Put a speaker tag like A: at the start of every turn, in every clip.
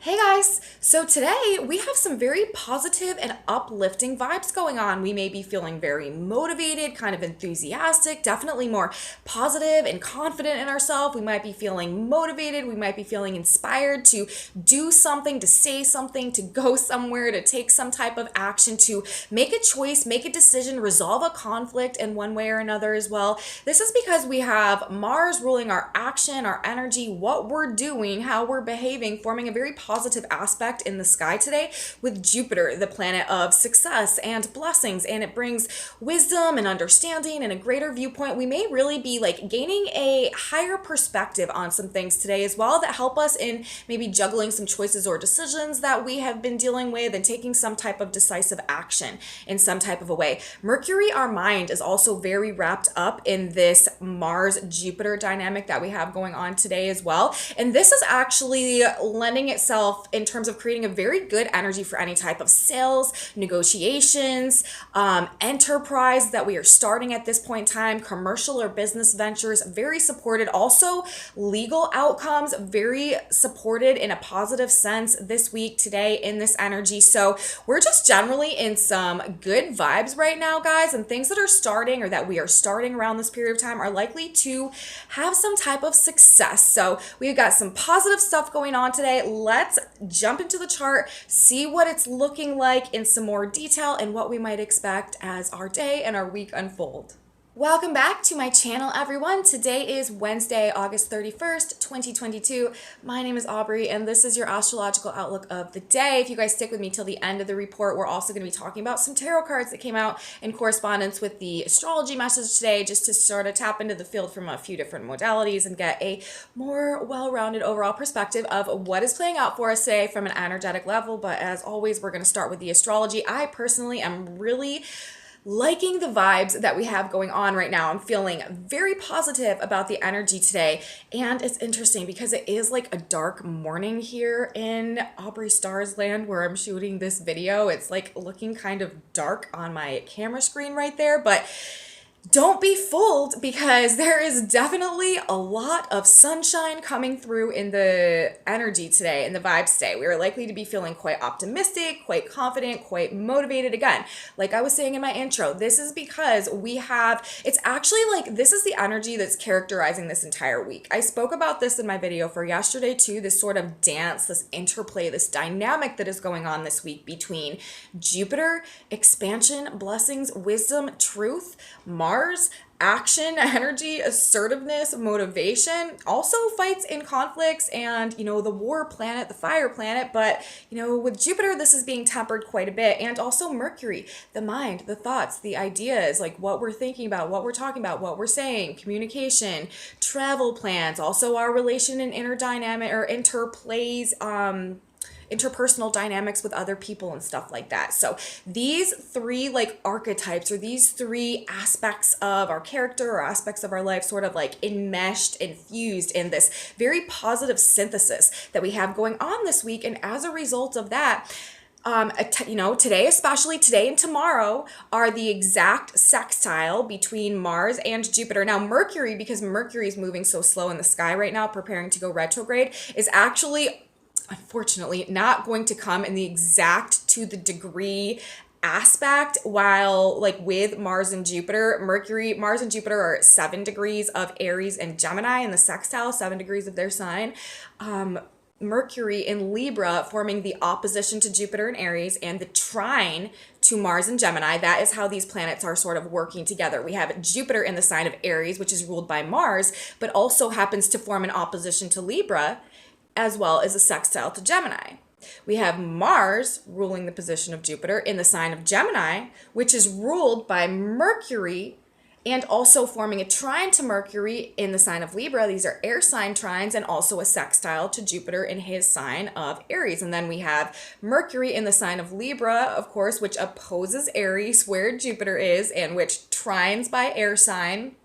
A: Hey guys! So today we have some very positive and uplifting vibes going on. We may be feeling very motivated, kind of enthusiastic, definitely more positive and confident in ourselves. We might be feeling motivated, we might be feeling inspired to do something, to say something, to go somewhere, to take some type of action, to make a choice, make a decision, resolve a conflict in one way or another as well. This is because we have Mars ruling our action, our energy, what we're doing, how we're behaving, forming a very positive aspect in the sky today with Jupiter, the planet of success and blessings, and it brings wisdom and understanding and a greater viewpoint. We may really be like gaining a higher perspective on some things today as well that help us in maybe juggling some choices or decisions that we have been dealing with and taking some type of decisive action in some type of a way. Mercury, our mind, is also very wrapped up in this Mars Jupiter dynamic that we have going on today as well. And this is actually lending itself in terms of creating a very good energy for any type of sales, negotiations, enterprise that we are starting at this point in time, commercial or business ventures, very supported. Also, legal outcomes, very supported in a positive sense this week, today, in this energy. So we're just generally in some good vibes right now, guys, and things that are starting or that we are starting around this period of time are likely to have some type of success. So we've got some positive stuff going on today. Let's jump into the chart, see what it's looking like in some more detail and what we might expect as our day and our week unfold. Welcome back to my channel, everyone. Today is Wednesday, August 31st, 2022. My name is Aubrey, and this is your astrological outlook of the day. If you guys stick with me till the end of the report, we're also going to be talking about some tarot cards that came out in correspondence with the astrology message today, just to sort of tap into the field from a few different modalities and get a more well-rounded overall perspective of what is playing out for us today from an energetic level. But as always, we're going to start with the astrology. I personally am really liking the vibes that we have going on right now. I'm feeling very positive about the energy today. And it's interesting because it is like a dark morning here in AubreeStars land where I'm shooting this video. It's like looking kind of dark on my camera screen right there, but don't be fooled because there is definitely a lot of sunshine coming through in the energy today, in the vibes today. We are likely to be feeling quite optimistic, quite confident, quite motivated. Again, like I was saying in my intro, this is because it's actually like, this is the energy that's characterizing this entire week. I spoke about this in my video for yesterday too, this sort of dance, this interplay, this dynamic that is going on this week between Jupiter, expansion, blessings, wisdom, truth, Mars, action, energy, assertiveness, motivation, also fights and conflicts, and the war planet, the fire planet. But with Jupiter, this is being tempered quite a bit. And also Mercury, the mind, the thoughts, the ideas, like what we're thinking about, what we're talking about, what we're saying, communication, travel plans, also our relation and inner dynamic or interplays, interpersonal dynamics with other people and stuff like that. So these three like archetypes, or these three aspects of our character or aspects of our life, sort of like enmeshed and fused in this very positive synthesis that we have going on this week. And as a result of that, today, especially today and tomorrow, are the exact sextile between Mars and Jupiter. Now, Mercury, because Mercury is moving so slow in the sky right now, preparing to go retrograde, is actually unfortunately not going to come in the exact to the degree aspect, while like with Mars and Jupiter, Mars and Jupiter are at 7 degrees of Aries and Gemini in the sextile, 7 degrees of their sign. Mercury in Libra forming the opposition to Jupiter and Aries and the trine to Mars and Gemini. That is how these planets are sort of working together. We have Jupiter in the sign of Aries, which is ruled by Mars, but also happens to form an opposition to Libra, as well as a sextile to Gemini. We have Mars ruling the position of Jupiter in the sign of Gemini, which is ruled by Mercury, and also forming a trine to Mercury in the sign of Libra. These are air sign trines, and also a sextile to Jupiter in his sign of Aries. And then we have Mercury in the sign of Libra, of course, which opposes Aries, where Jupiter is, and which trines by air sign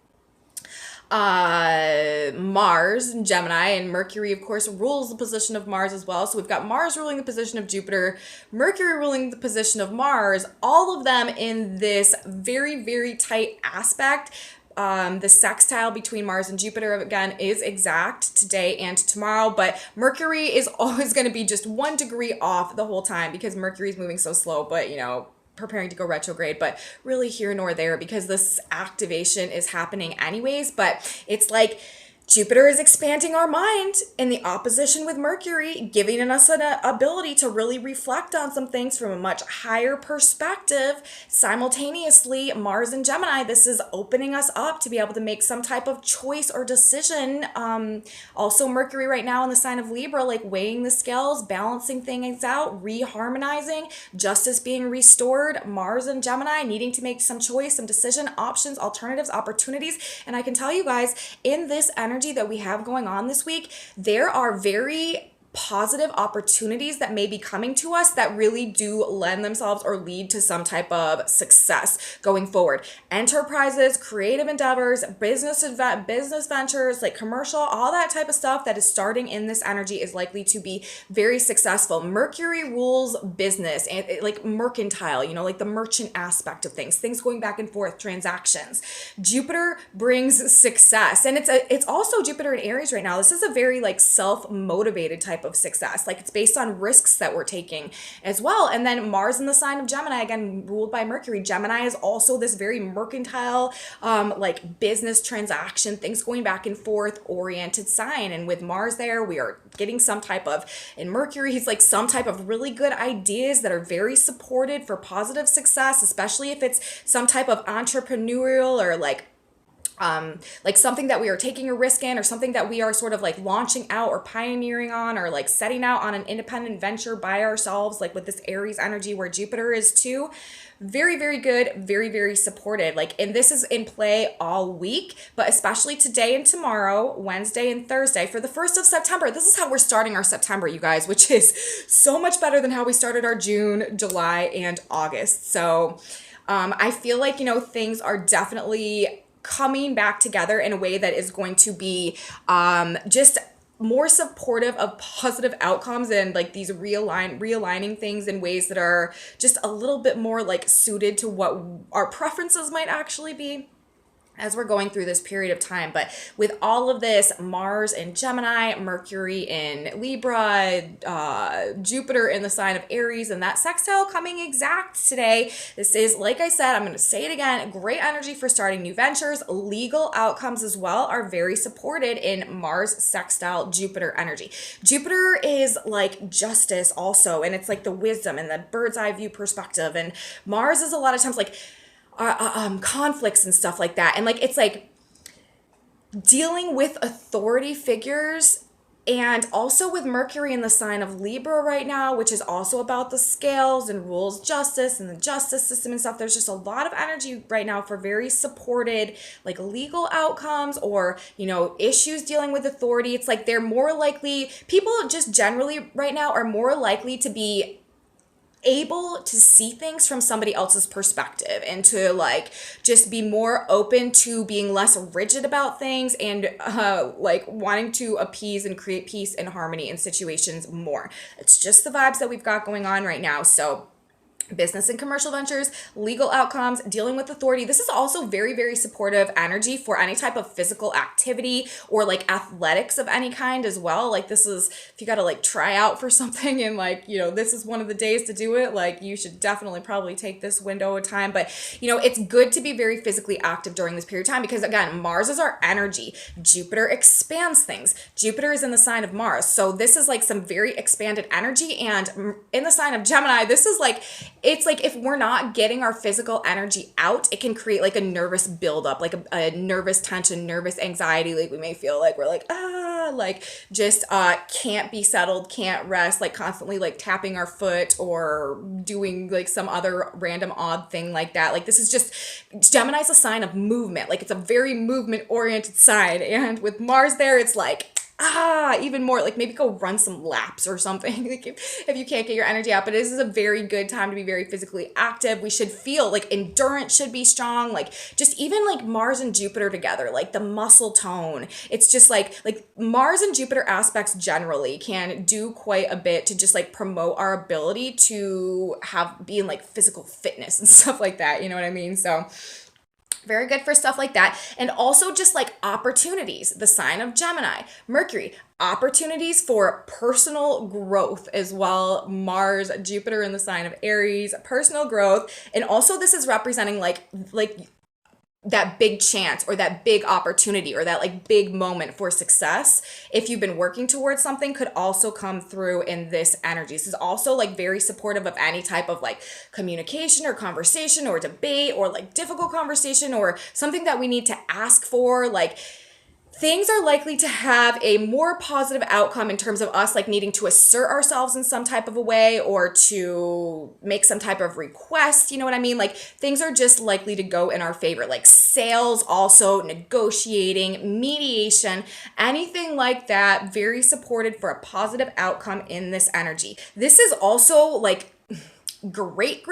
A: Mars and Gemini, and Mercury, of course, rules the position of Mars as well. So we've got Mars ruling the position of Jupiter, Mercury ruling the position of Mars, all of them in this very, very tight aspect The sextile between Mars and Jupiter, again, is exact today and tomorrow, but Mercury is always going to be just 1 degree off the whole time because Mercury is moving so slow, but preparing to go retrograde, but really here nor there because this activation is happening anyways. But it's like Jupiter is expanding our mind in the opposition with Mercury, giving us an ability to really reflect on some things from a much higher perspective. Simultaneously, Mars and Gemini, this is opening us up to be able to make some type of choice or decision. Also, Mercury right now in the sign of Libra, like weighing the scales, balancing things out, reharmonizing, justice being restored. Mars and Gemini needing to make some choice, some decision, options, alternatives, opportunities. And I can tell you guys, in this energy that we have going on this week, there are very positive opportunities that may be coming to us that really do lend themselves or lead to some type of success going forward. Enterprises, creative endeavors, business ventures, like commercial, all that type of stuff that is starting in this energy is likely to be very successful. Mercury rules business and like mercantile, like the merchant aspect of things going back and forth, transactions. Jupiter brings success, and it's also Jupiter in Aries right now. This is a very like self-motivated type of success. Like it's based on risks that we're taking as well. And then Mars in the sign of Gemini, again, ruled by Mercury. Gemini is also this very mercantile, like business transaction, things going back and forth oriented sign. And with Mars there, we are getting some type of, in Mercury, he's like some type of really good ideas that are very supported for positive success, especially if it's some type of entrepreneurial or like something that we are taking a risk in, or something that we are sort of like launching out or pioneering on, or like setting out on an independent venture by ourselves, like with this Aries energy where Jupiter is too. Very, very good, very, very supported. Like, and this is in play all week, but especially today and tomorrow, Wednesday and Thursday for the 1st of September. This is how we're starting our September, you guys, which is so much better than how we started our June, July, and August. So I feel like, things are definitely coming back together in a way that is going to be just more supportive of positive outcomes, and like these realigning things in ways that are just a little bit more like suited to what our preferences might actually be as we're going through this period of time. But with all of this, Mars in Gemini, Mercury in Libra, Jupiter in the sign of Aries, and that sextile coming exact today. This is, like I said, I'm going to say it again, great energy for starting new ventures. Legal outcomes as well are very supported in Mars sextile Jupiter energy. Jupiter is like justice also, and it's like the wisdom and the bird's eye view perspective. And Mars is a lot of times like conflicts and stuff like that. And like, it's like dealing with authority figures, and also with Mercury in the sign of Libra right now, which is also about the scales and rules justice and the justice system and stuff. There's just a lot of energy right now for very supported like legal outcomes, or, issues dealing with authority. It's like they're more likely, people just generally right now are more likely to be able to see things from somebody else's perspective, and to like just be more open to being less rigid about things, and like wanting to appease and create peace and harmony in situations more. It's just the vibes that we've got going on right now. So business and commercial ventures, legal outcomes, dealing with authority. This is also very, very supportive energy for any type of physical activity or like athletics of any kind as well. Like this is, if you got to like try out for something and like, this is one of the days to do it, like you should definitely probably take this window of time. But, it's good to be very physically active during this period of time, because again, Mars is our energy. Jupiter expands things. Jupiter is in the sign of Mars. So this is like some very expanded energy. And in the sign of Gemini, this is like, it's like if we're not getting our physical energy out, it can create like a nervous buildup, like a nervous tension, nervous anxiety. Like we may feel like we're like, like just can't be settled, can't rest, like constantly like tapping our foot or doing like some other random odd thing like that. Like this is just, Gemini's a sign of movement. Like it's a very movement oriented sign. And with Mars there, it's like, even more like maybe go run some laps or something like if you can't get your energy out. But this is a very good time to be very physically active. We should feel like endurance should be strong, like just even like Mars and Jupiter together, like the muscle tone. It's just like Mars and Jupiter aspects generally can do quite a bit to just like promote our ability to be in like physical fitness and stuff like that, you know what I mean? So Very good for stuff like that. And also just like opportunities, the sign of Gemini, Mercury, opportunities for personal growth as well. Mars, Jupiter in the sign of Aries, personal growth. And also this is representing like that big chance or that big opportunity or that like big moment for success, if you've been working towards something, could also come through in this energy. This is also like very supportive of any type of like communication or conversation or debate or like difficult conversation or something that we need to ask for. Like, things are likely to have a more positive outcome in terms of us like needing to assert ourselves in some type of a way or to make some type of request. You know what I mean? Like, things are just likely to go in our favor. Like sales, also negotiating, mediation, anything like that. Very supported for a positive outcome in this energy. This is also like great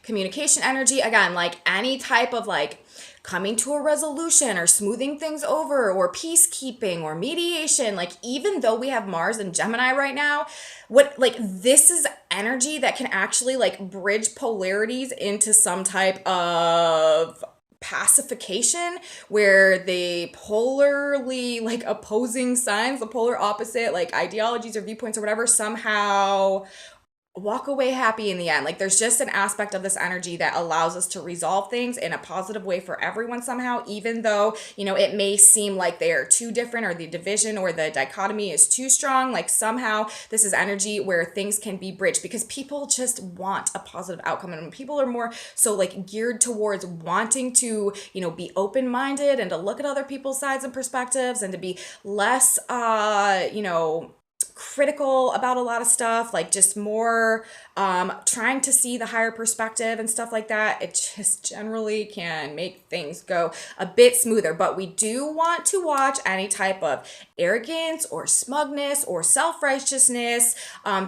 A: communication energy. Again, like any type of like coming to a resolution or smoothing things over or peacekeeping or mediation. Like, even though we have Mars and Gemini right now, what like this is energy that can actually like bridge polarities into some type of pacification where the polarly like opposing signs, the polar opposite like ideologies or viewpoints or whatever, somehow walk away happy in the end. Like, there's just an aspect of this energy that allows us to resolve things in a positive way for everyone somehow, even though, you know, it may seem like they are too different or the division or the dichotomy is too strong. Like, somehow this is energy where things can be bridged because people just want a positive outcome, and people are more so like geared towards wanting to, you know, be open-minded and to look at other people's sides and perspectives and to be less you know, critical about a lot of stuff, like just more trying to see the higher perspective and stuff like that. It just generally can make things go a bit smoother. But we do want to watch any type of arrogance or smugness or self-righteousness,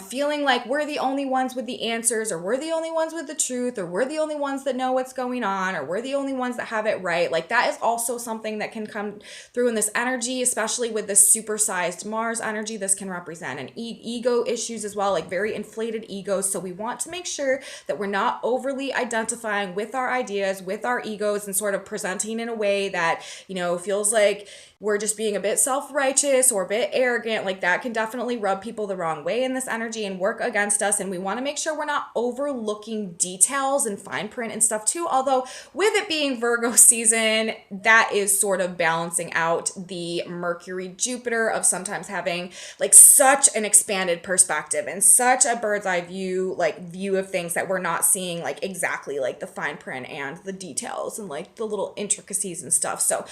A: feeling like we're the only ones with the answers, or we're the only ones with the truth, or we're the only ones that know what's going on, or we're the only ones that have it right. Like, that is also something that can come through in this energy, especially with this supersized Mars energy. This can represent an ego issues as well, like very inflated egos. So we want to make sure that we're not overly identifying with our ideas, with our egos, and sort of presenting in a way that, you know, feels like we're just being a bit self-righteous or a bit arrogant. Like, that can definitely rub people the wrong way in this energy and work against us. And we want to make sure we're not overlooking details and fine print and stuff too. Although with it being Virgo season, that is sort of balancing out the Mercury Jupiter of sometimes having like such an expanded perspective and such a bird's eye view, like view of things, that we're not seeing like exactly like the fine print and the details and like the little intricacies and stuff. So,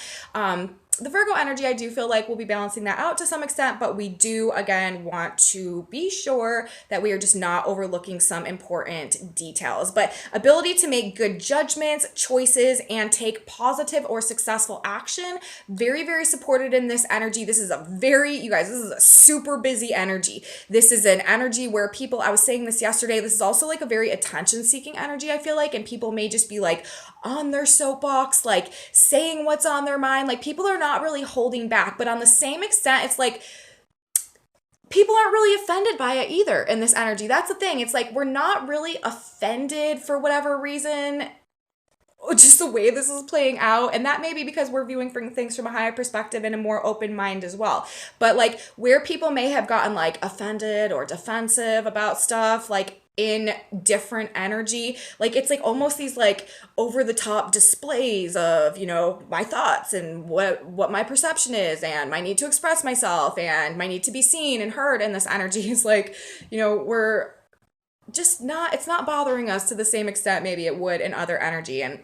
A: the Virgo energy, I do feel like we'll be balancing that out to some extent, but we do, again, want to be sure that we are just not overlooking some important details. But ability to make good judgments, choices, and take positive or successful action, very supported in this energy. This is a very, you guys, this is a super busy energy. This is an energy where people, I was saying this yesterday, this is also like a very attention-seeking energy, I feel like, and people may just be like on their soapbox, like saying what's on their mind. Like, people are not really holding back, but on the same extent, it's like people aren't really offended by it either in this energy. That's the thing. It's like we're not really offended for whatever reason, just the way this is playing out. And that may be because we're viewing things from a higher perspective and a more open mind as well. But like, where people may have gotten like offended or defensive about stuff, like in different energy, like it's like almost these like over the top displays of, you know, my thoughts and what my perception is and my need to express myself and my need to be seen and heard. And this energy is like, you know, we're just not, it's not bothering us to the same extent maybe it would in other energy. And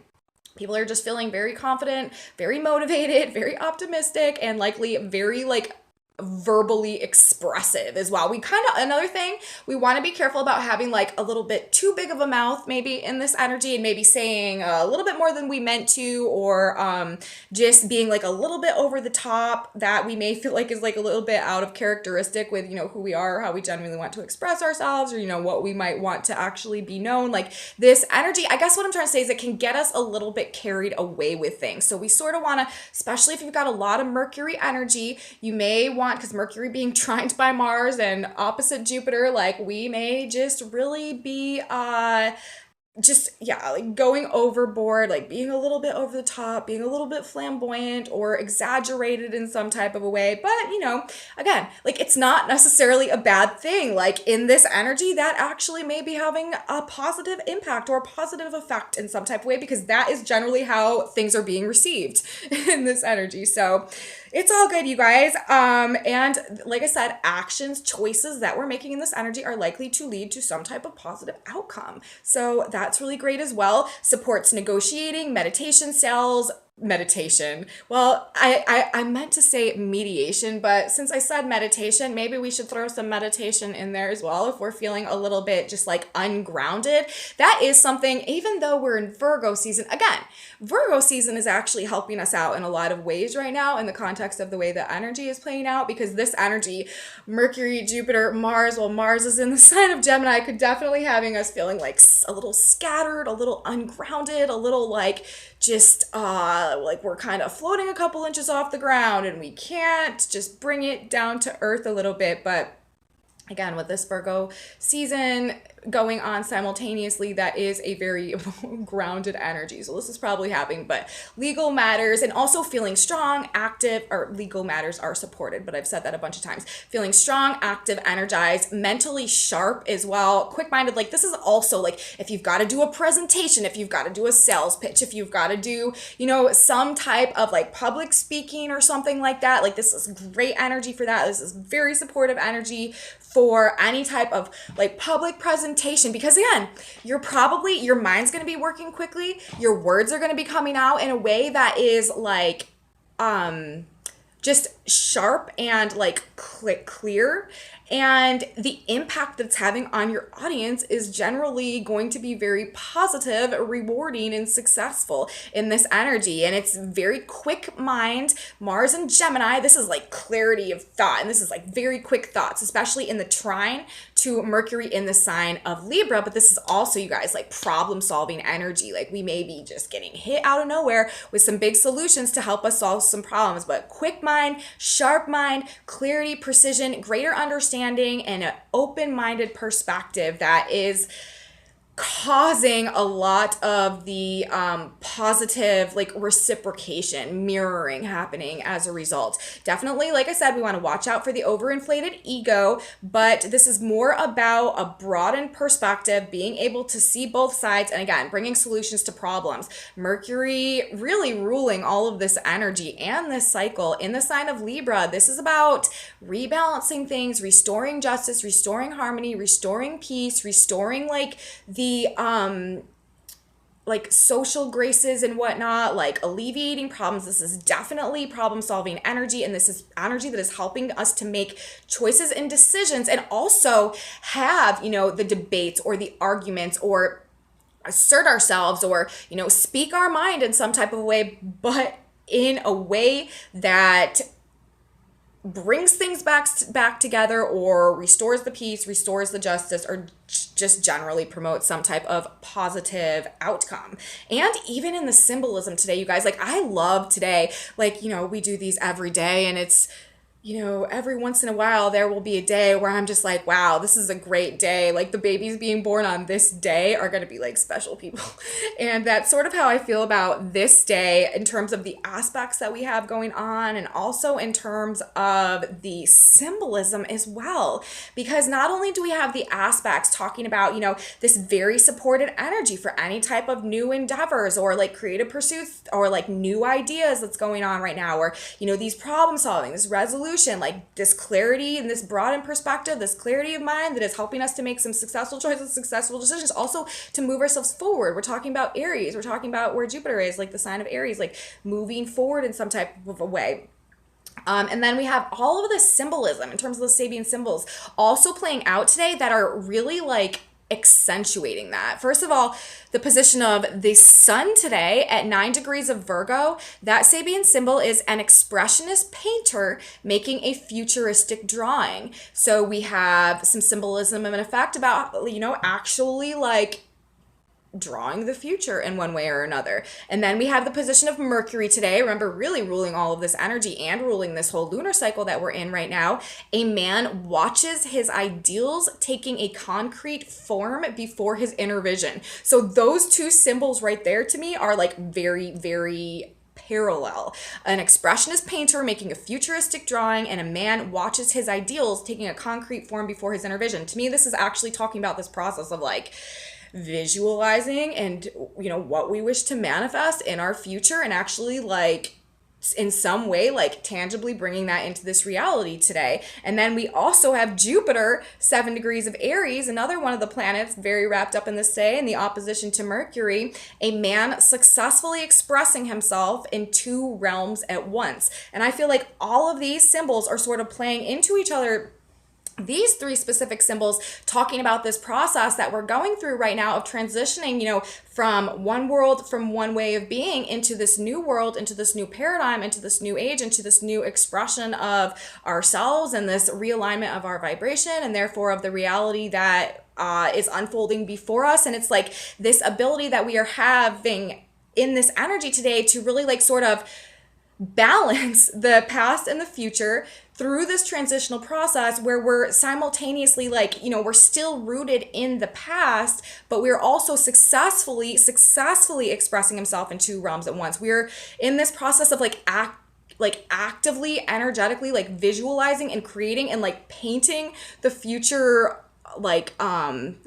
A: people are just feeling very confident, very motivated, very optimistic, and likely very like verbally expressive as well. We kind of, another thing, we want to be careful about having like a little bit too big of a mouth maybe in this energy, and maybe saying a little bit more than we meant to, or just being like a little bit over the top that we may feel like is like a little bit out of characteristic with, you know, who we are, or how we genuinely want to express ourselves, or, you know, what we might want to actually be known. Like, this energy, I guess what I'm trying to say is it can get us a little bit carried away with things. So we sort of want to, especially if you've got a lot of Mercury energy, you may want, because Mercury being trined by Mars and opposite Jupiter, like we may just really be just yeah, like going overboard, like being a little bit over the top, being a little bit flamboyant or exaggerated in some type of a way. But again, like it's not necessarily a bad thing. Like in this energy, that actually may be having a positive impact or a positive effect in some type of way, because that is generally how things are being received in this energy. So it's all good, you guys. And like I said, actions, choices that we're making in this energy are likely to lead to some type of positive outcome. So that's really great as well. Supports negotiating, meditation, sales, meditation. Well, I meant to say mediation, but since I said meditation, maybe we should throw some meditation in there as well if we're feeling a little bit just like ungrounded. That is something, even though we're in Virgo season, again, Virgo season is actually helping us out in a lot of ways right now in the context of the way the energy is playing out, because this energy, Mercury, Jupiter, Mars, well, Mars is in the sign of Gemini, could definitely having us feeling like a little scattered, a little ungrounded, a little like just like we're kind of floating a couple inches off the ground and we can't just bring it down to earth a little bit. But again, with this Virgo season going on simultaneously, that is a very grounded energy. So this is probably happening, but legal matters and also feeling strong, active, or legal matters are supported, but I've said that a bunch of times. Feeling strong, active, energized, mentally sharp as well, quick-minded. Like this is also like if you've got to do a presentation, if you've got to do a sales pitch, if you've got to do, some type of like public speaking or something like that, like this is great energy for that. This is very supportive energy for any type of like public presentation, because again, your mind's going to be working quickly. Your words are going to be coming out in a way that is like, just sharp and like clear. And the impact that's having on your audience is generally going to be very positive, rewarding, and successful in this energy. And it's very quick mind. Mars and Gemini, this is like clarity of thought. And this is like very quick thoughts, especially in the trine to Mercury in the sign of Libra. But this is also, you guys, like problem solving energy. Like we may be just getting hit out of nowhere with some big solutions to help us solve some problems. But quick mind, sharp mind, clarity, precision, greater understanding, and an open-minded perspective that is causing a lot of the positive like reciprocation, mirroring happening as a result. Definitely, like I said, we want to watch out for the overinflated ego, but this is more about a broadened perspective, being able to see both sides, and again, bringing solutions to problems. Mercury really ruling all of this energy and this cycle in the sign of Libra. This is about rebalancing things, restoring justice, restoring harmony, restoring peace, restoring like the like social graces and whatnot, like alleviating problems. This is definitely problem solving energy, and this is energy that is helping us to make choices and decisions, and also have the debates or the arguments or assert ourselves or speak our mind in some type of way, but in a way that brings things back together, or restores the peace, restores the justice, or just generally promotes some type of positive outcome. And even in the symbolism today, you guys, like I love today, like we do these every day, and it's every once in a while there will be a day where I'm just like, wow, this is a great day. Like the babies being born on this day are going to be like special people. And that's sort of how I feel about this day in terms of the aspects that we have going on, and also in terms of the symbolism as well. Because not only do we have the aspects talking about, this very supported energy for any type of new endeavors or like creative pursuits or like new ideas that's going on right now, or, these problem solving, this resolution, like this clarity and this broadened perspective, this clarity of mind that is helping us to make some successful choices, successful decisions, also to move ourselves forward. We're talking about Aries. We're talking about where Jupiter is, like the sign of Aries, like moving forward in some type of a way. And then we have all of this symbolism in terms of the Sabian symbols also playing out today that are really like accentuating that. First of all, the position of the sun today at 9 degrees of Virgo, that Sabian symbol is an expressionist painter making a futuristic drawing. So we have some symbolism and effect about, actually like drawing the future in one way or another. And then we have the position of Mercury today. Remember, really ruling all of this energy and ruling this whole lunar cycle that we're in right now. A man watches his ideals taking a concrete form before his inner vision. So those two symbols right there to me are like very, very parallel. An expressionist painter making a futuristic drawing, and a man watches his ideals taking a concrete form before his inner vision. To me, this is actually talking about this process of like visualizing and what we wish to manifest in our future, and actually like in some way like tangibly bringing that into this reality today. And then we also have Jupiter 7 degrees of Aries, another one of the planets very wrapped up in this day, in the opposition to Mercury, a man successfully expressing himself in two realms at once. And I feel like all of these symbols are sort of playing into each other. These three specific symbols talking about this process that we're going through right now of transitioning, from one world, from one way of being into this new world, into this new paradigm, into this new age, into this new expression of ourselves, and this realignment of our vibration, and therefore of the reality that is unfolding before us. And it's like this ability that we are having in this energy today to really like sort of balance the past and the future through this transitional process, where we're simultaneously like, we're still rooted in the past, but we're also successfully expressing himself in two realms at once. We're in this process of actively, energetically, like visualizing and creating and like painting the future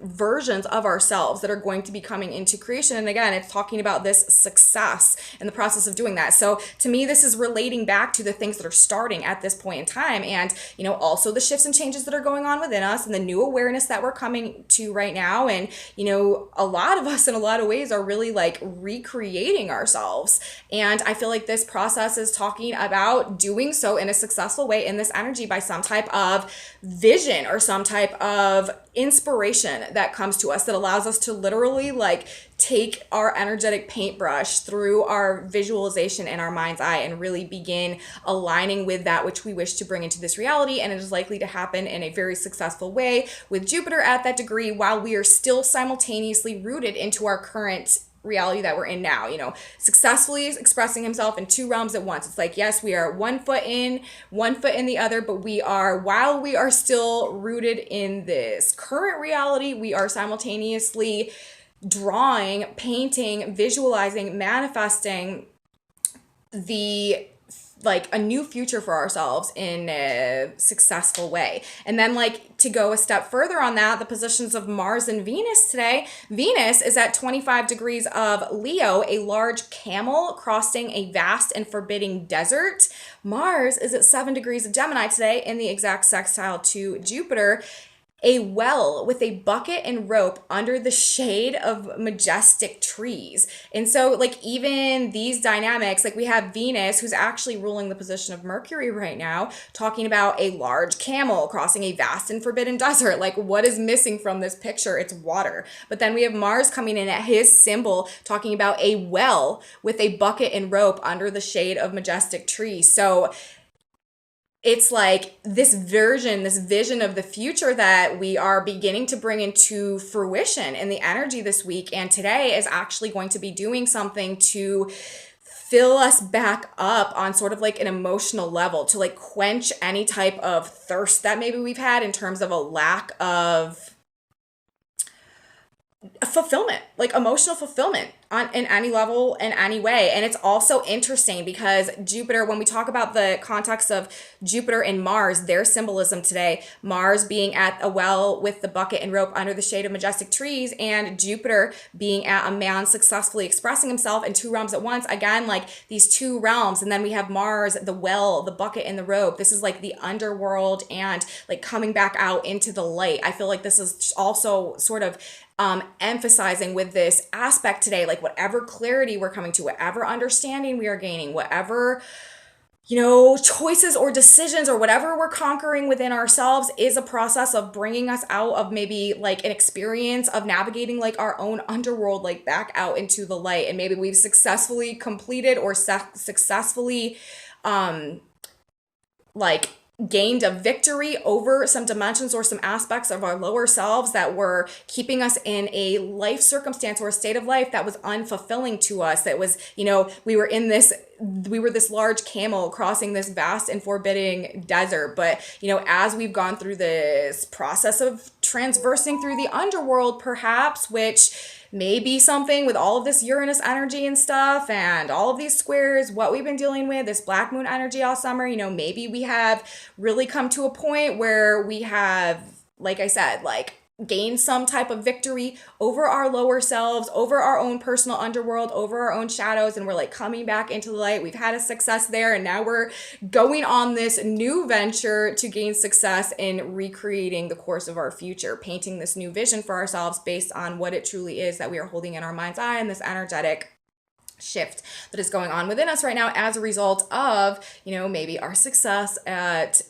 A: versions of ourselves that are going to be coming into creation. And again, it's talking about this success in the process of doing that. So to me, this is relating back to the things that are starting at this point in time, and also the shifts and changes that are going on within us, and the new awareness that we're coming to right now. And a lot of us in a lot of ways are really like recreating ourselves, and I feel like this process is talking about doing so in a successful way in this energy by some type of vision or some type of inspiration that comes to us that allows us to literally like take our energetic paintbrush through our visualization in our mind's eye and really begin aligning with that which we wish to bring into this reality. And it is likely to happen in a very successful way with Jupiter at that degree, while we are still simultaneously rooted into our current reality that we're in now, successfully expressing himself in two realms at once. It's like, yes, we are one foot in the other, but while we are still rooted in this current reality, we are simultaneously drawing, painting, visualizing, manifesting a new future for ourselves in a successful way. And then to go a step further on that, the positions of Mars and Venus today. Venus is at 25 degrees of Leo, a large camel crossing a vast and forbidding desert. Mars is at 7 degrees of Gemini today, in the exact sextile to Jupiter, a well with a bucket and rope under the shade of majestic trees. And so even these dynamics, we have Venus, who's actually ruling the position of Mercury right now, talking about a large camel crossing a vast and forbidden desert. What is missing from this picture? It's water. But then we have Mars coming in at his symbol, talking about a well with a bucket and rope under the shade of majestic trees. So it's this vision of the future that we are beginning to bring into fruition in the energy this week. And today is actually going to be doing something to fill us back up on sort of an emotional level, to quench any type of thirst that maybe we've had in terms of a lack of fulfillment, emotional fulfillment in any level, in any way. And it's also interesting because Jupiter, when we talk about the context of Jupiter and Mars, their symbolism today, Mars being at a well with the bucket and rope under the shade of majestic trees, and Jupiter being at a man successfully expressing himself in two realms at once. Again, these two realms. And then we have Mars, the well, the bucket and the rope. This is the underworld and coming back out into the light. I feel this is also sort of emphasizing with this aspect today, whatever clarity we're coming to, whatever understanding we are gaining, whatever, choices or decisions or whatever we're conquering within ourselves is a process of bringing us out of maybe an experience of navigating our own underworld, back out into the light. And maybe we've successfully completed or successfully, gained a victory over some dimensions or some aspects of our lower selves that were keeping us in a life circumstance or a state of life that was unfulfilling to us. That was, we were this large camel crossing this vast and forbidding desert. But, as we've gone through this process of transversing through the underworld, perhaps, which may be something with all of this Uranus energy and stuff and all of these squares, what we've been dealing with, this black moon energy all summer, maybe we have really come to a point where we have, like I said, gain some type of victory over our lower selves, over our own personal underworld, over our own shadows, and we're coming back into the light. We've had a success there, and now we're going on this new venture to gain success in recreating the course of our future, painting this new vision for ourselves based on what it truly is that we are holding in our mind's eye, and this energetic shift that is going on within us right now as a result of, maybe our success at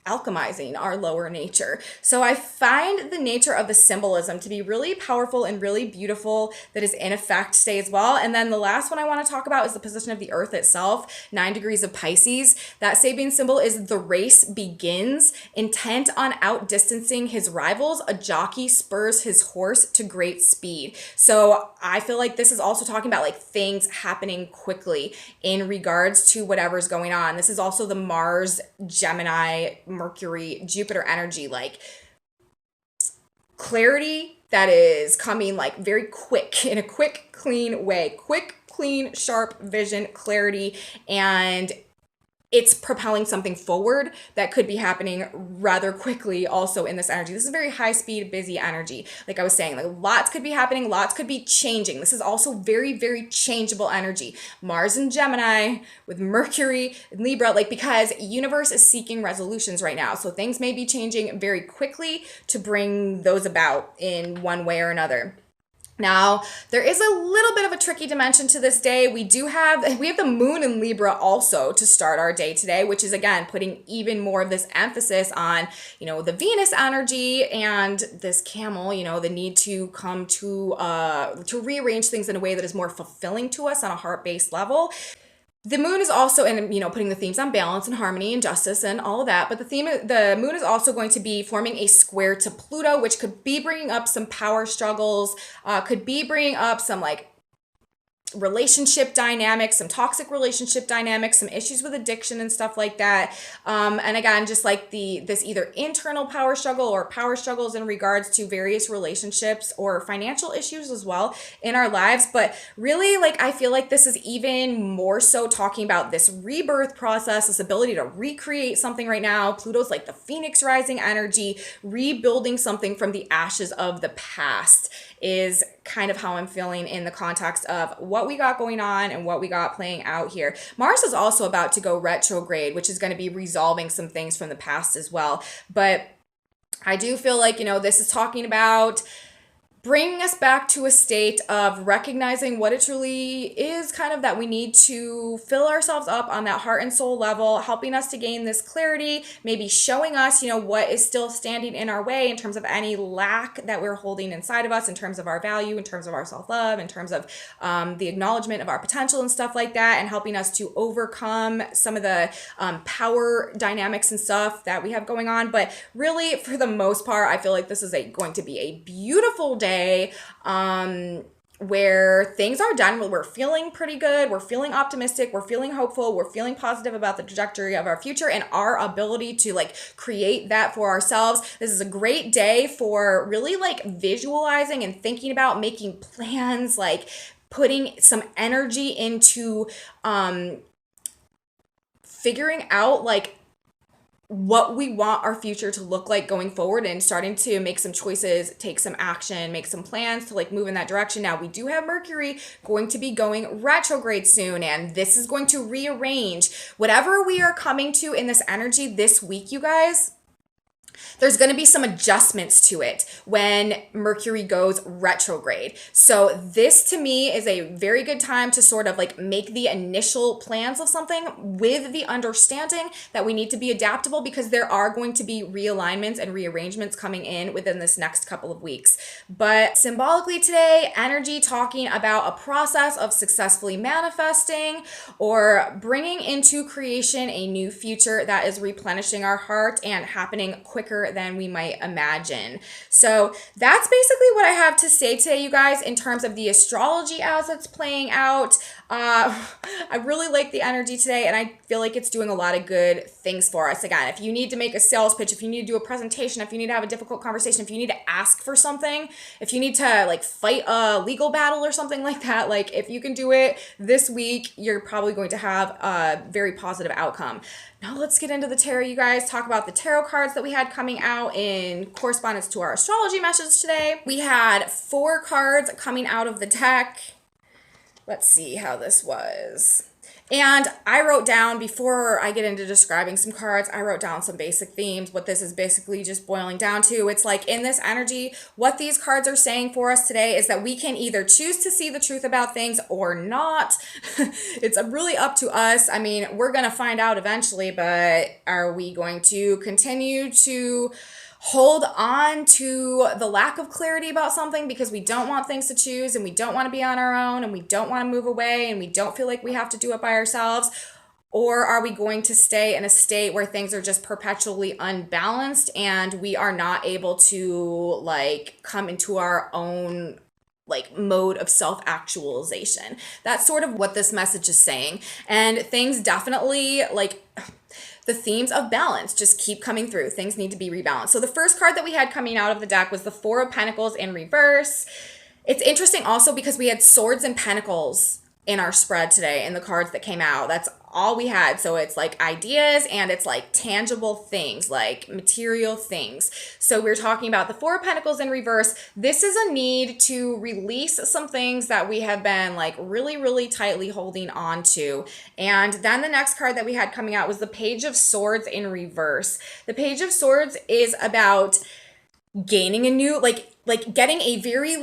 A: alchemizing our lower nature. So I find the nature of the symbolism to be really powerful and really beautiful that is in effect today as well. And then the last one I want to talk about is the position of the earth itself, 9 degrees of Pisces. That Sabian symbol is the race begins. Intent on outdistancing his rivals, a jockey spurs his horse to great speed. So I feel like this is also talking about things happening quickly in regards to whatever's going on. This is also the Mars, Gemini, Mercury, Jupiter energy, clarity that is coming very quick, in a quick, clean way, quick, clean, sharp vision, clarity, and it's propelling something forward that could be happening rather quickly also in this energy. This is very high speed, busy energy. Like I was saying, lots could be happening, lots could be changing. This is also very, very changeable energy. Mars and Gemini with Mercury and Libra, because universe is seeking resolutions right now. So things may be changing very quickly to bring those about in one way or another. Now, there is a little bit of a tricky dimension to this day. We have the moon in Libra also to start our day today, which is again putting even more of this emphasis on, the Venus energy and this camel, the need to come to rearrange things in a way that is more fulfilling to us on a heart-based level. The moon is also in, putting the themes on balance and harmony and justice and all of that. But the moon is also going to be forming a square to Pluto, which could be bringing up some power struggles, could be bringing up some relationship dynamics, some toxic relationship dynamics, some issues with addiction and stuff like that. And again, just this either internal power struggle or power struggles in regards to various relationships or financial issues as well in our lives. But really, I feel like this is even more so talking about this rebirth process, this ability to recreate something right now. Pluto's the Phoenix rising energy, rebuilding something from the ashes of the past is kind of how I'm feeling in the context of what we got going on and what we got playing out here. Mars is also about to go retrograde, which is going to be resolving some things from the past as well. But I do feel this is talking about bringing us back to a state of recognizing what it truly is, kind of that we need to fill ourselves up on that heart and soul level, helping us to gain this clarity, maybe showing us, what is still standing in our way in terms of any lack that we're holding inside of us, in terms of our value, in terms of our self-love, in terms of the acknowledgement of our potential and stuff like that, and helping us to overcome some of the power dynamics and stuff that we have going on. But really, for the most part, I feel like this is going to be a beautiful day where things are done. We're feeling pretty good. We're feeling optimistic. We're feeling hopeful. We're feeling positive about the trajectory of our future and our ability to create that for ourselves. This is a great day for really visualizing and thinking about making plans, putting some energy into figuring out what we want our future to look like going forward and starting to make some choices, take some action, make some plans to move in that direction. Now, we do have Mercury going to be going retrograde soon, and this is going to rearrange whatever we are coming to in this energy this week, you guys. there's going to be some adjustments to it when Mercury goes retrograde. So this to me is a very good time to sort of like make the initial plans of something with the understanding that we need to be adaptable, because there are going to be realignments and rearrangements coming in within this next couple of weeks. But symbolically today, energy talking about a process of successfully manifesting or bringing into creation a new future that is replenishing our heart and happening quicker than we might imagine. So that's basically what I have to say today, you guys, in terms of the astrology as it's playing out. I really like the energy today, and I feel like it's doing a lot of good things for us. Again, if you need to make a sales pitch, if you need to do a presentation, if you need to have a difficult conversation, if you need to ask for something, if you need to like fight a legal battle or something like that, like if you can do it this week, you're probably going to have a very positive outcome. Now let's get into the tarot, you guys. Talk about the tarot cards that we had coming out in correspondence to our astrology message today. We had 4 cards coming out of the deck. Let's see how this was. And I wrote down, before I get into describing some cards, I wrote down some basic themes. What this is basically just boiling down to, it's like in this energy, what these cards are saying for us today is that we can either choose to see the truth about things or not. It's really up to us. I mean, we're going to find out eventually, but are we going to continue to hold on to the lack of clarity about something because we don't want things to choose and we don't want to be on our own and we don't want to move away and we don't feel like we have to do it by ourselves? Or are we going to stay in a state where things are just perpetually unbalanced and we are not able to like come into our own like mode of self-actualization? That's sort of what this message is saying. And things definitely like the themes of balance just keep coming through. Things need to be rebalanced. So the first card that we had coming out of the deck was the 4 of Pentacles in reverse. It's interesting also because we had Swords and Pentacles in our spread today in the cards that came out. That's all we had. So it's like ideas and it's like tangible things, like material things. So we're talking about the 4 of Pentacles in reverse. This is a need to release some things that we have been like really, really tightly holding on to. And then the next card that we had coming out was the Page of Swords in reverse. The Page of Swords is about gaining a new, like getting a very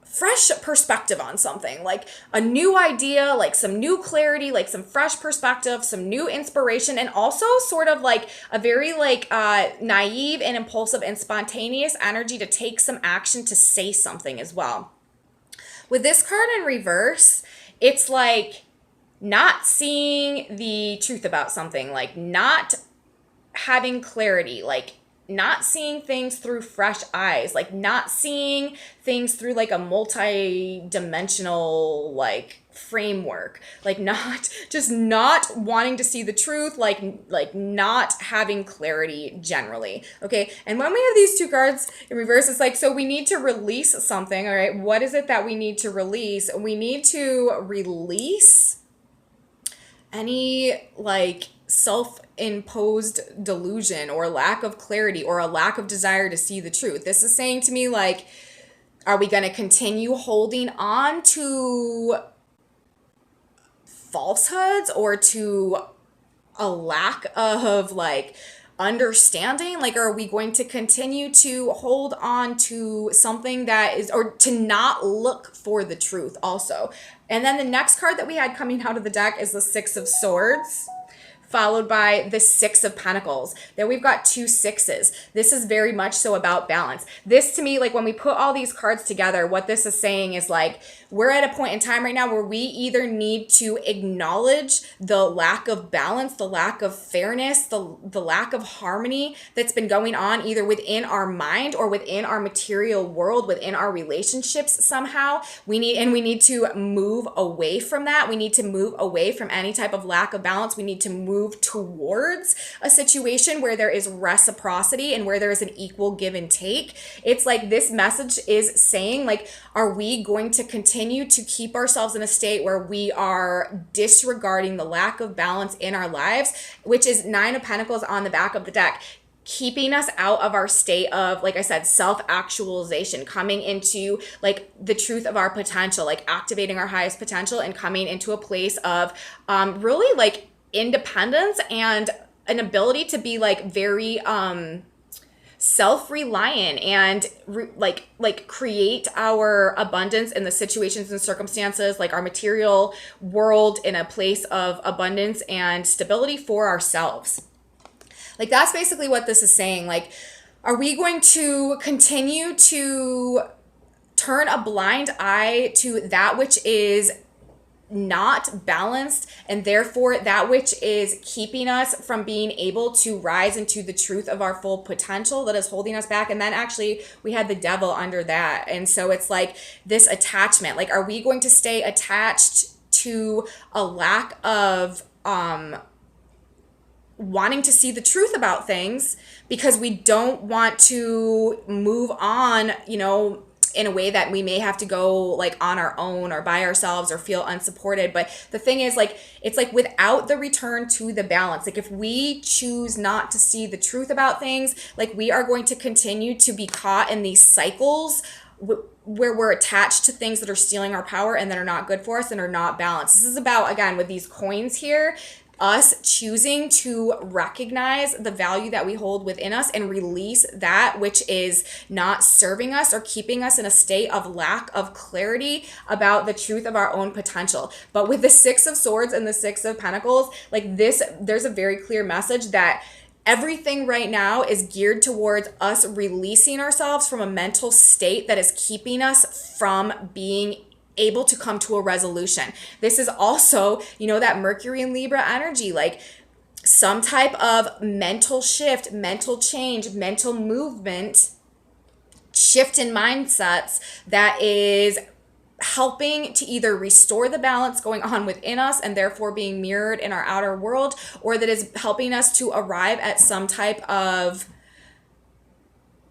A: fresh perspective on something, like a new idea, like some new clarity, like some fresh perspective, some new inspiration, and also sort of like a very naive and impulsive and spontaneous energy to take some action to say something as well. With this card in reverse, it's like not seeing the truth about something, like not having clarity, like not seeing things through fresh eyes, like not seeing things through like a multi-dimensional like framework, like not wanting to see the truth, like not having clarity generally. Okay, and when we have these 2 cards in reverse, it's like, so we need to release something. All right, what is it that we need to release? We need to release any like self-imposed delusion or lack of clarity or a lack of desire to see the truth. This is saying to me, like, are we going to continue holding on to falsehoods or to a lack of like understanding? Like, are we going to continue to hold on to something that is, or to not look for the truth also? And then the next card that we had coming out of the deck is the 6 of Swords, followed by the 6 of Pentacles. Then we've got 2 sixes. This is very much so about balance. This to me, like when we put all these cards together, what this is saying is like, we're at a point in time right now where we either need to acknowledge the lack of balance, the lack of fairness, the lack of harmony that's been going on either within our mind or within our material world, within our relationships somehow. We need to move away from that. We need to move away from any type of lack of balance. We need to move towards a situation where there is reciprocity and where there is an equal give and take. It's like this message is saying, like, are we going to continue to keep ourselves in a state where we are disregarding the lack of balance in our lives, which is 9 of Pentacles on the back of the deck, keeping us out of our state of, like I said, self-actualization, coming into like the truth of our potential, like activating our highest potential and coming into a place of really like independence and an ability to be like very self-reliant and like create our abundance in the situations and circumstances, like our material world, in a place of abundance and stability for ourselves. Like that's basically what this is saying. Like, are we going to continue to turn a blind eye to that which is not balanced, and therefore that which is keeping us from being able to rise into the truth of our full potential, that is holding us back? And then actually we had the devil under that. And so it's like this attachment. Like, are we going to stay attached to a lack of wanting to see the truth about things because we don't want to move on, you know, in a way that we may have to go like on our own or by ourselves or feel unsupported? But the thing is, like, it's like without the return to the balance, like if we choose not to see the truth about things, like we are going to continue to be caught in these cycles where we're attached to things that are stealing our power and that are not good for us and are not balanced. This is about, again, with these coins here, us choosing to recognize the value that we hold within us and release that which is not serving us or keeping us in a state of lack of clarity about the truth of our own potential. But with the Six of Swords and the Six of Pentacles, like this, there's a very clear message that everything right now is geared towards us releasing ourselves from a mental state that is keeping us from being able to come to a resolution. This is also, you know, that Mercury and Libra energy, like some type of mental shift, mental change, mental movement, shift in mindsets that is helping to either restore the balance going on within us and therefore being mirrored in our outer world, or that is helping us to arrive at some type of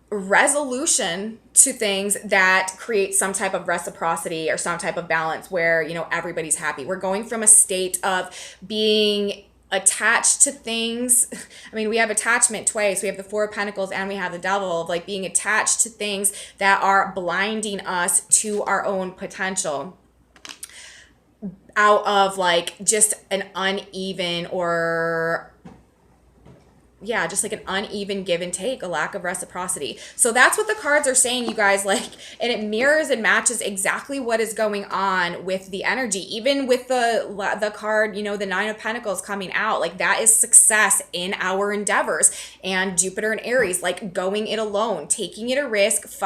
A: resolution to things that create some type of reciprocity or some type of balance where, you know, everybody's happy. We're going from a state of being attached to things. I mean, we have attachment twice. We have the Four of Pentacles and we have the Devil, of like being attached to things that are blinding us to our own potential out of like just an uneven or just like an uneven give and take, a lack of reciprocity. So that's what the cards are saying, you guys, like, and it mirrors and matches exactly what is going on with the energy. Even with the card, you know, the Nine of Pentacles coming out, like that is success in our endeavors. And Jupiter and Aries, like going it alone, taking a risk,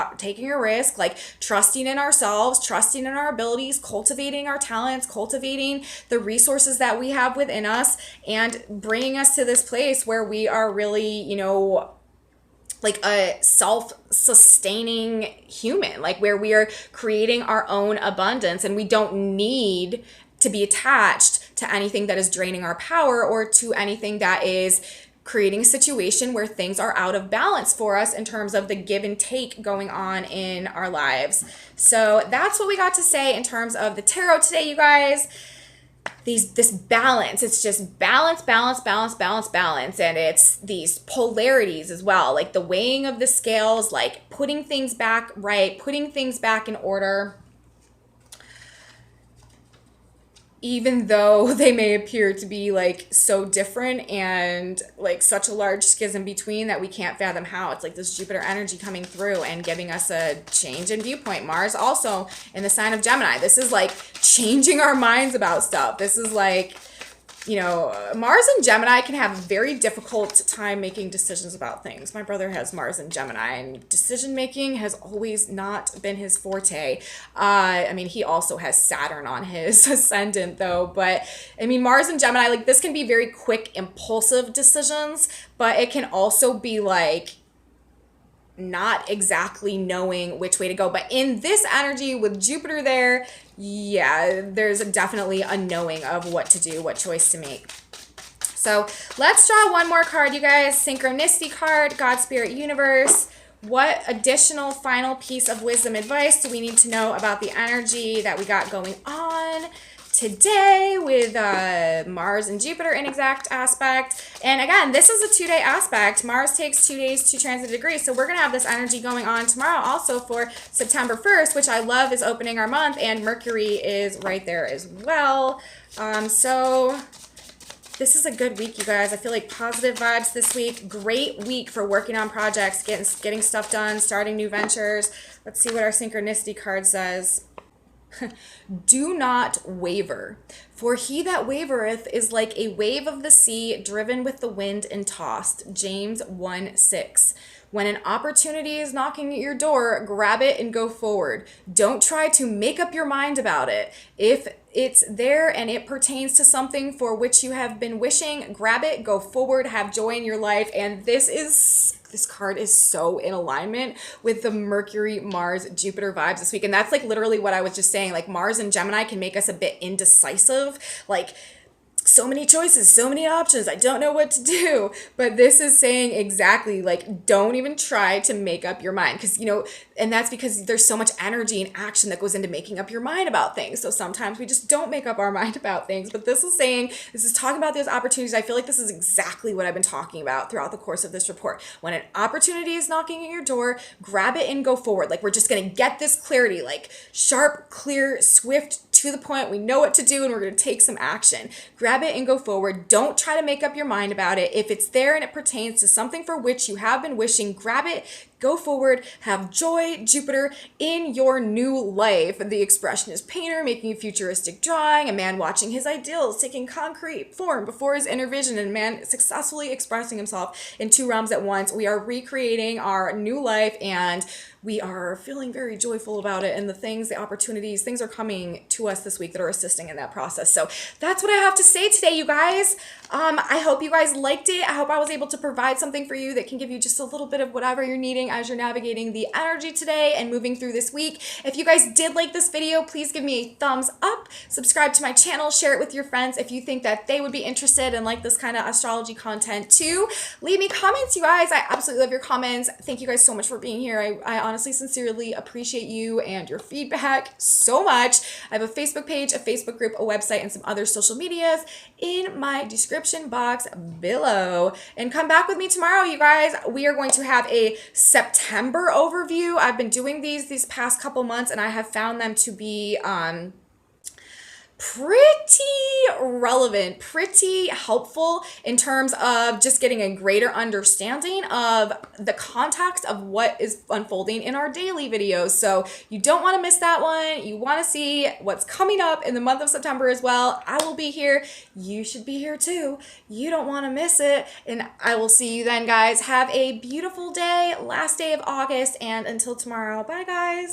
A: like trusting in ourselves, trusting in our abilities, cultivating our talents, cultivating the resources that we have within us, and bringing us to this place where we are really, you know, like a self-sustaining human, like where we are creating our own abundance and we don't need to be attached to anything that is draining our power or to anything that is creating a situation where things are out of balance for us in terms of the give and take going on in our lives. So that's what we got to say in terms of the tarot today, you guys. This balance, it's just balance, and it's these polarities as well, like the weighing of the scales, like putting things back right, putting things back in order, even though they may appear to be like so different and like such a large schism between that we can't fathom how. It's like this Jupiter energy coming through and giving us a change in viewpoint. Mars also in the sign of Gemini. This is like changing our minds about stuff. This is like, you know, Mars and Gemini can have a very difficult time making decisions about things. My brother has Mars and Gemini, and decision making has always not been his forte. I mean, he also has Saturn on his ascendant though, but I mean, Mars and Gemini, like this can be very quick, impulsive decisions, but it can also be like not exactly knowing which way to go. But in this energy with Jupiter there, yeah, there's definitely a knowing of what to do, what choice to make. So let's draw one more card, you guys. Synchronicity card, God, Spirit, Universe. What additional final piece of wisdom advice do we need to know about the energy that we got going on today with Mars and Jupiter in exact aspect? And again, this is a 2-day aspect. Mars takes 2 days to transit a degree, so we're going to have this energy going on tomorrow also for September 1st, which I love is opening our month, and Mercury is right there as well. So This is a good week, you guys. I feel like positive vibes this week. Great week for working on projects, getting stuff done, starting new ventures. Let's see what our synchronicity card says. Do not waver, for he that wavereth is like a wave of the sea, driven with the wind and tossed. James 1:6. When an opportunity is knocking at your door, grab it and go forward. Don't try to make up your mind about it. If it's there and it pertains to something for which you have been wishing, grab it, go forward, have joy in your life. And this card is so in alignment with the Mercury, Mars, Jupiter vibes this week. And that's like literally what I was just saying. Like Mars and Gemini can make us a bit indecisive. Like, so many choices, so many options. I don't know what to do. But this is saying exactly like, don't even try to make up your mind. Because, you know, and that's because there's so much energy and action that goes into making up your mind about things. So sometimes we just don't make up our mind about things. But this is talking about those opportunities. I feel like this is exactly what I've been talking about throughout the course of this report. When an opportunity is knocking at your door, grab it and go forward. Like, we're just going to get this clarity, like sharp, clear, swift, to the point. We know what to do and we're going to take some action. Grab it and go forward. Don't try to make up your mind about it. If it's there and it pertains to something for which you have been wishing, grab it, go forward, have joy, Jupiter, in your new life. The expression is painter making a futuristic drawing, a man watching his ideals taking concrete form before his inner vision, and a man successfully expressing himself in two realms at once. We are recreating our new life and we are feeling very joyful about it. And the opportunities, things are coming to us this week that are assisting in that process. So that's what I have to say today, you guys. I hope you guys liked it. I hope I was able to provide something for you that can give you just a little bit of whatever you're needing as you're navigating the energy today and moving through this week. If you guys did like this video, please give me a thumbs up, subscribe to my channel, share it with your friends if you think that they would be interested and like this kind of astrology content too. Leave me comments, you guys. I absolutely love your comments. Thank you guys so much for being here. I honestly, sincerely appreciate you and your feedback so much. I have a Facebook page, a Facebook group, a website, and some other social medias in my description box below. And come back with me tomorrow, you guys. We are going to have a September overview. I've been doing these past couple months and I have found them to be pretty relevant, pretty helpful in terms of just getting a greater understanding of the context of what is unfolding in our daily videos. So you don't want to miss that one. You want to see what's coming up in the month of September as well. I will be here. You should be here too. You don't want to miss it. And I will see you then, guys. Have a beautiful day, last day of August, and until tomorrow. Bye, guys.